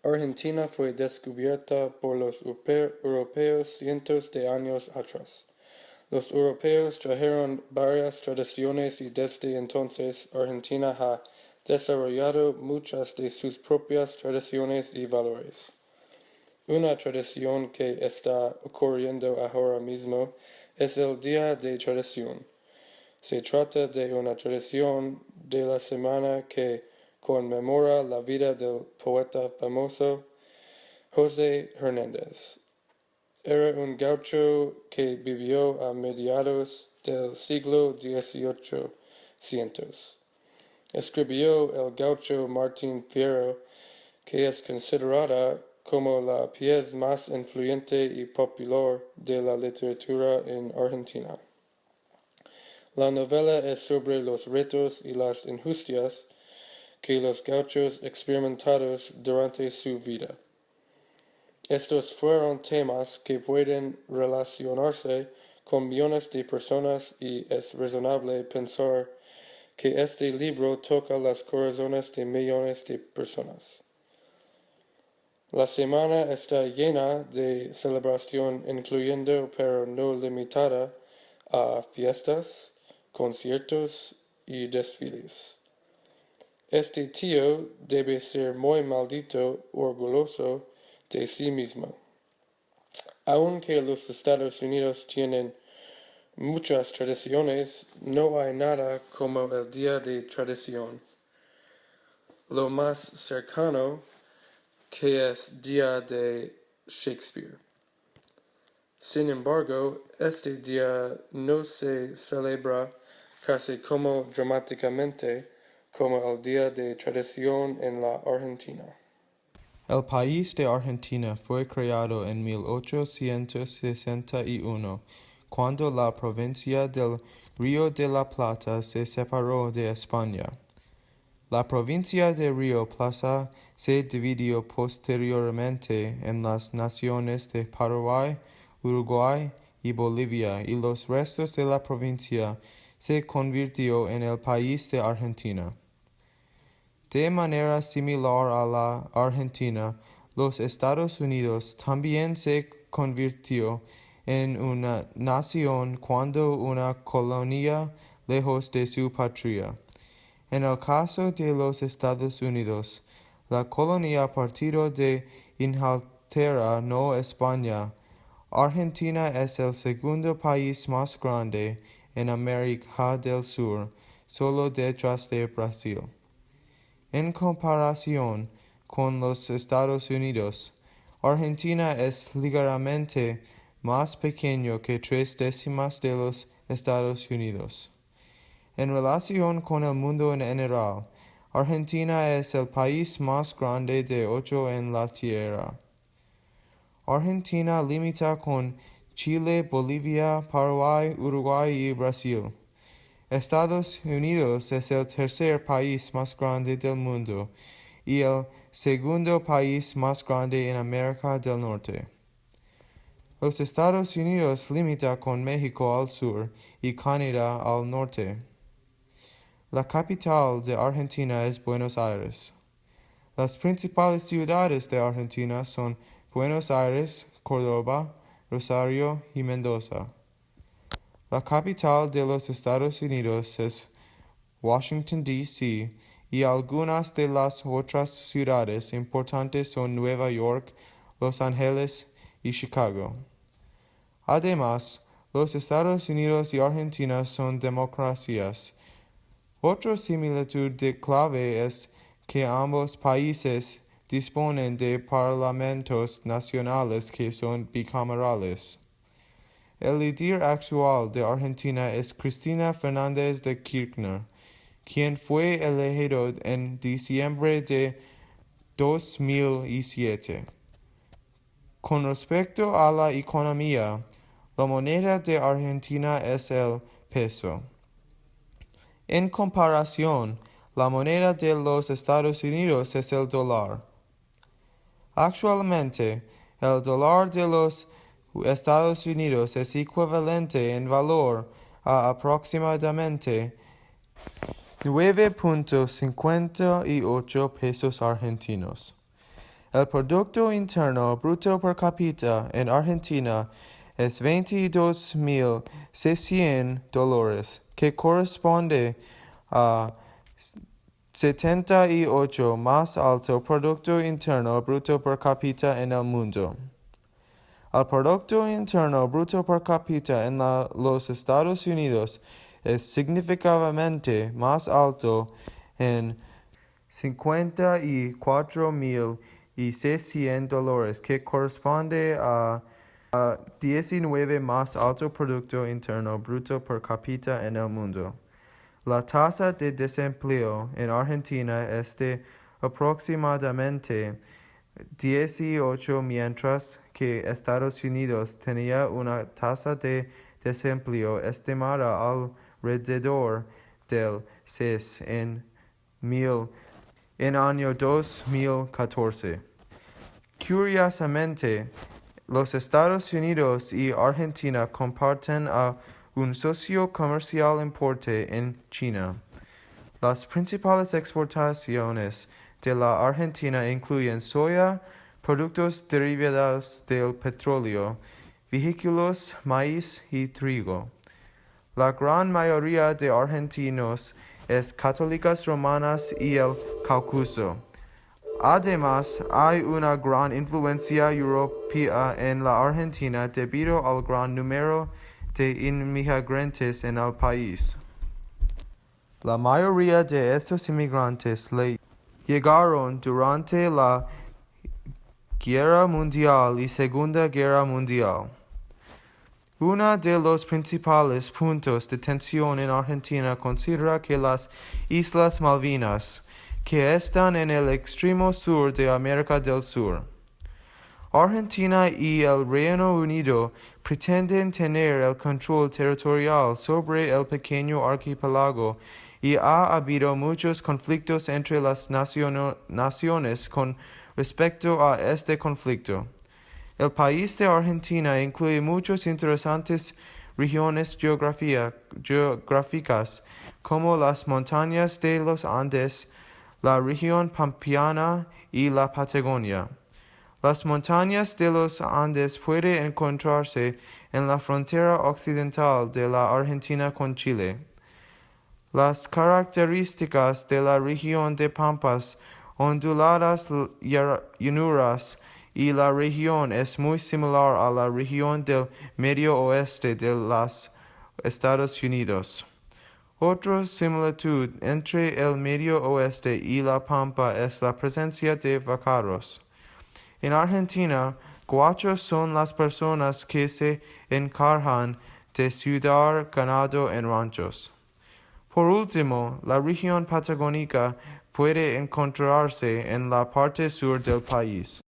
Argentina fue descubierta por los europeos cientos de años atrás. Los europeos trajeron varias tradiciones y desde entonces Argentina ha desarrollado muchas de sus propias tradiciones y valores. Una tradición que está ocurriendo ahora mismo es el Día de Tradición. Se trata de una tradición de la semana que conmemora la vida del poeta famoso José Hernández. Era un gaucho que vivió a mediados del siglo XVIII. Escribió el gaucho Martín Fierro, que es considerada como la pieza más influyente y popular de la literatura en Argentina. La novela es sobre los retos y las injusticias que los gauchos experimentados durante su vida. Estos fueron temas que pueden relacionarse con millones de personas y es razonable pensar que este libro toca los corazones de millones de personas. La semana está llena de celebración, incluyendo pero no limitada a fiestas, conciertos y desfiles. Este tío debe ser muy maldito, orgulloso de sí mismo. Aunque los Estados Unidos tienen muchas tradiciones, no hay nada como el Día de Tradición. Lo más cercano que es Día de Shakespeare. Sin embargo, este día no se celebra casi como dramáticamente como el Día de Tradición en la Argentina. El país de Argentina fue creado en 1861, cuando la provincia del Río de la Plata se separó de España. La provincia de Río Plata se dividió posteriormente en las naciones de Paraguay, Uruguay y Bolivia, y los restos de la provincia se convirtió en el país de Argentina. De manera similar a la Argentina, los Estados Unidos también se convirtió en una nación cuando una colonia lejos de su patria. En el caso de los Estados Unidos, la colonia partido de Inglaterra, no España. Argentina es el segundo país más grande en América del Sur, solo detrás de Brasil. En comparación con los Estados Unidos, Argentina es ligeramente más pequeño que 3/10 de los Estados Unidos. En relación con el mundo en general, Argentina es el país más grande de 8 en la Tierra. Argentina limita con Chile, Bolivia, Paraguay, Uruguay y Brasil. Estados Unidos es el tercer país más grande del mundo y el segundo país más grande en América del Norte. Los Estados Unidos limita con México al sur y Canadá al norte. La capital de Argentina es Buenos Aires. Las principales ciudades de Argentina son Buenos Aires, Córdoba, Rosario y Mendoza. La capital de los Estados Unidos es Washington, D.C., y algunas de las otras ciudades importantes son Nueva York, Los Ángeles y Chicago. Además, los Estados Unidos y Argentina son democracias. Otra similitud de clave es que ambos países disponen de parlamentos nacionales que son bicamerales. El líder actual de Argentina es Cristina Fernández de Kirchner, quien fue elegido en diciembre de 2007. Con respecto a la economía, la moneda de Argentina es el peso. En comparación, la moneda de los Estados Unidos es el dólar. Actualmente, el dólar de los Estados Unidos es equivalente en valor a aproximadamente 9.58 pesos argentinos. El Producto Interno Bruto per cápita en Argentina es $22.600, que corresponde a 78 más alto Producto Interno Bruto per cápita en el mundo. El Producto Interno Bruto per cápita en los Estados Unidos es significativamente más alto en $54.600, que corresponde a 19 más alto Producto Interno Bruto per cápita en el mundo. La tasa de desempleo en Argentina es de aproximadamente 18, mientras que Estados Unidos tenía una tasa de desempleo estimada alrededor del 6 en año 2014. Curiosamente, los Estados Unidos y Argentina comparten un socio comercial importante en China. Las principales exportaciones de la Argentina incluyen soya, productos derivados del petróleo, vehículos, maíz y trigo. La gran mayoría de argentinos es católicas romanas y el Cáucaso. Además, hay una gran influencia europea en la Argentina debido al gran número de inmigrantes en el país. La mayoría de estos inmigrantes llegaron durante la Guerra Mundial y Segunda Guerra Mundial. Uno de los principales puntos de tensión en Argentina considera que las Islas Malvinas, que están en el extremo sur de América del Sur. Argentina y el Reino Unido pretenden tener el control territorial sobre el pequeño archipiélago y ha habido muchos conflictos entre las naciones con respecto a este conflicto. El país de Argentina incluye muchas interesantes regiones geográficas, como las montañas de los Andes, la región pampeana y la Patagonia. Las montañas de los Andes pueden encontrarse en la frontera occidental de la Argentina con Chile. Las características de la región de pampas onduladas, llanuras y la región es muy similar a la región del medio oeste de los Estados Unidos. Otra similitud entre el medio oeste y la pampa es la presencia de vaqueros. En Argentina, gauchos son las personas que se encargan de cuidar ganado en ranchos. Por último, la región patagónica puede encontrarse en la parte sur del país.